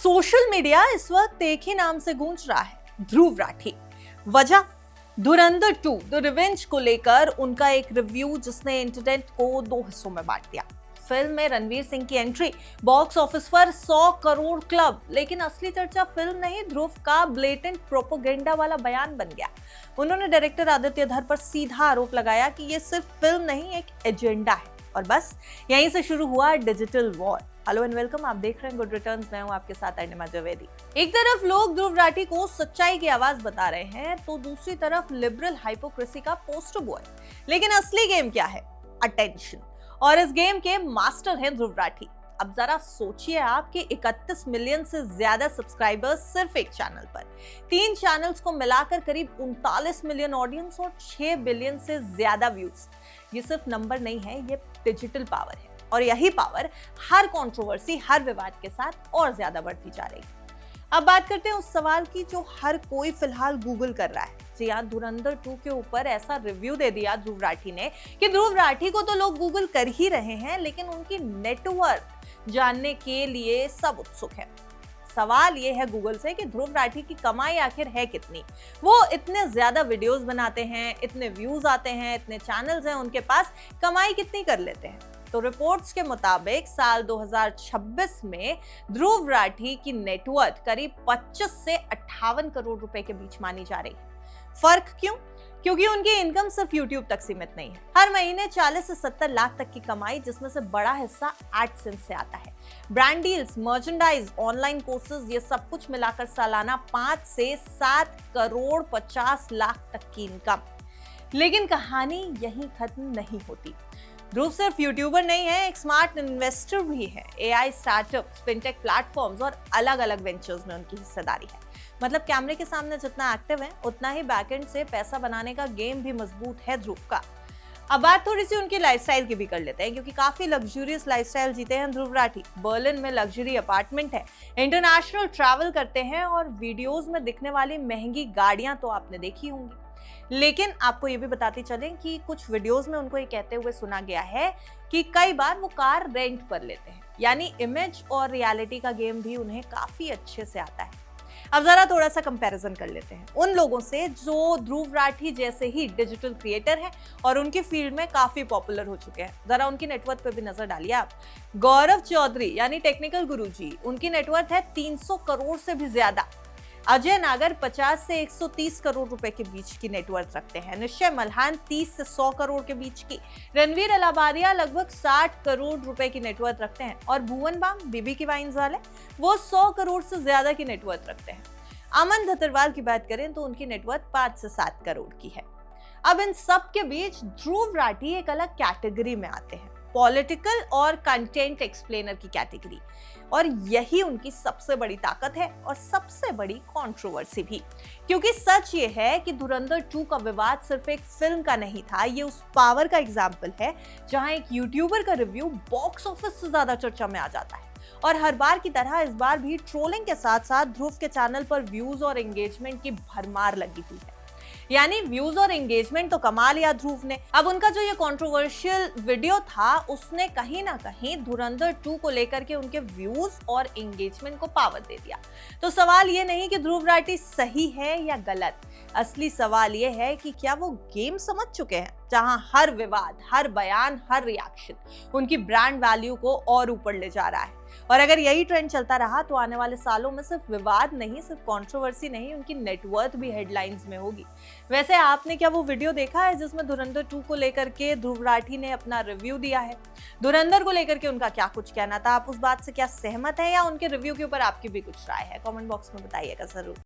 Social media इस वक्त एक ही नाम से गूंज रहा है, ध्रुव राठी। वजह धुरंधर 2 द रिवेंज को लेकर उनका एक रिव्यू जिसने इंटरनेट को दो हिस्सों में बांट दिया। फिल्म में रणवीर सिंह की एंट्री बॉक्स ऑफिस पर 100 करोड़ क्लब, लेकिन असली चर्चा फिल्म नहीं ध्रुव का ब्लेटेंट प्रोपेगेंडा वाला बयान बन गया। उन्होंने डायरेक्टर आदित्य धर पर सीधा आरोप लगाया कि ये सिर्फ फिल्म नहीं, एक एजेंडा है और बस यहीं से शुरू हुआ digital war. Hello and welcome, आप देख रहे हैं गुड रिटर्न्स। मैं हूं आपके साथ अर्णिमा जवेदी। एक तरफ लोग ध्रुव राठी को सच्चाई की आवाज बता रहे हैं तो दूसरी तरफ लिबरल हाइपोक्रेसी का पोस्टर बॉय। लेकिन असली गेम क्या है? अटेंशन। और इस गेम के मास्टर हैं ध्रुव राठी। अब जरा सोचिए आप कि 31 मिलियन से ज्यादा सब्सक्राइबर्स सिर्फ एक चैनल पर, 3 चैनल्स को मिलाकर करीब 39 मिलियन ऑडियंस और 6 बिलियन से ज्यादा व्यूज। ये सिर्फ नंबर नहीं है, ये डिजिटल पावर है और यही पावर हर कंट्रोवर्सी, हर विवाद के साथ और ज्यादा बढ़ती जा रही है। अब बात करते हैं उस सवाल की जो हर कोई फिलहाल गूगल कर रहा है। जी हाँ, धुरंधर 2 के ऊपर ऐसा रिव्यू दे दिया ध्रुव राठी ने कि ध्रुव राठी को तो लोग गूगल कर ही रहे हैं, लेकिन उनकी नेटवर्थ जानने के लिए सब उत्सुक है। सवाल ये है गूगल से कि ध्रुव राठी की कमाई आखिर है कितनी? वो इतने ज्यादा वीडियोस बनाते हैं, इतने व्यूज आते हैं, इतने चैनल्स हैं उनके पास, कमाई कितनी कर लेते हैं? तो रिपोर्ट्स के मुताबिक साल 2026 में ध्रुव राठी की नेटवर्थ करीब 25 से 58 करोड़ रुपए के बीच मानी जा रही है। फर्क क्यों? क्योंकि उनकी इनकम सिर्फ यूट्यूब तक सीमित नहीं है। हर महीने 40 से 70 लाख तक की कमाई, जिसमें से बड़ा हिस्सा एडसेंस से आता है। Brand deals, merchandise, online courses, ये सब कुछ मिलाकर सालाना 5 से 7 करोड़ 50 लाख तक की इनकम। लेकिन कहानी यहीं खत्म नहीं होती। ध्रुव सिर्फ यूट्यूबर नहीं है, एक स्मार्ट इन्वेस्टर भी है। एआई स्टार्टअप्स, फिनटेक प्लेटफॉर्म्स और अलग अलग वेंचर्स में उनकी हिस्सेदारी है। मतलब कैमरे के सामने जितना एक्टिव है, उतना ही बैकएंड से पैसा बनाने का गेम भी मजबूत है ध्रुव का। अब बात थोड़ी सी उनकी लाइफस्टाइल की भी कर लेते हैं, क्योंकि काफी लग्जूरियस लाइफस्टाइल जीते हैं ध्रुव राठी। बर्लिन में लग्जरी अपार्टमेंट है, इंटरनेशनल ट्रैवल करते हैं और वीडियोस में दिखने वाली महंगी गाड़ियां तो आपने देखी होंगी। लेकिन आपको ये भी बताते चलें कि कुछ वीडियोस में उनको ये कहते हुए सुना गया है कि कई बार वो कार रेंट पर लेते हैं। यानी इमेज और रियलिटी का गेम भी उन्हें काफी अच्छे से आता है। अब जरा थोड़ा सा कंपैरिजन कर लेते हैं उन लोगों से जो ध्रुव राठी जैसे ही डिजिटल क्रिएटर हैं और उनकी फील्ड में काफी पॉपुलर हो चुके हैं। जरा उनकी नेटवर्थ पे भी नजर डालिए आप। गौरव चौधरी यानी टेक्निकल गुरुजी, उनकी नेटवर्थ है 300 करोड़ से भी ज्यादा। अजय नागर 50 से 130 करोड़ रुपए के बीच की नेटवर्थ रखते हैं। निश्चय मल्हान 30 से 100 करोड़ के बीच की। रणवीर अलाबारिया लगभग 60 करोड़ रुपए की नेटवर्थ रखते हैं और भुवन बाम, बीबी की वाइन्स वाले, वो 100 करोड़ से ज्यादा की नेटवर्थ रखते हैं। अमन धतरवाल की बात करें तो उनकी नेटवर्थ 5 से 7 करोड़ की है। अब इन सब के बीच ध्रुव राठी एक अलग कैटेगरी में आते हैं, पॉलिटिकल और कंटेंट एक्सप्लेनर की कैटेगरी। और यही उनकी सबसे बड़ी ताकत है और सबसे बड़ी कंट्रोवर्सी भी, क्योंकि सच ये है कि धुरंधर 2 का विवाद सिर्फ एक फिल्म का नहीं था, ये उस पावर का एग्जाम्पल है जहां एक यूट्यूबर का रिव्यू बॉक्स ऑफिस से ज्यादा चर्चा में आ जाता है। और हर बार की तरह इस बार भी ट्रोलिंग के साथ साथ ध्रुव के चैनल पर व्यूज और एंगेजमेंट की भरमार लगी हुई है। यानी व्यूज और एंगेजमेंट तो कमा लिया ध्रुव ने। अब उनका जो ये कंट्रोवर्शियल वीडियो था, उसने कहीं ना कहीं धुरंधर 2 को लेकर के उनके व्यूज और एंगेजमेंट को पावर दे दिया। तो सवाल ये नहीं कि ध्रुव राठी सही है या गलत, असली सवाल ये है कि क्या वो गेम समझ चुके हैं जहां हर विवाद, हर बयान, हर रिएक्शन उनकी ब्रांड वैल्यू को और ऊपर ले जा रहा है। और अगर यही ट्रेंड चलता रहा तो आने वाले सालों में सिर्फ विवाद नहीं, सिर्फ कंट्रोवर्सी नहीं, उनकी नेटवर्थ भी हेडलाइंस में होगी। वैसे आपने क्या वो वीडियो देखा है जिसमें धुरंधर 2 को लेकर के ध्रुव राठी ने अपना रिव्यू दिया है? धुरंधर को लेकर के उनका क्या कुछ कहना था? आप उस बात से क्या सहमत हैं या उनके रिव्यू के ऊपर आपकी भी कुछ राय है? कमेंट बॉक्स में बताइएगा जरूर।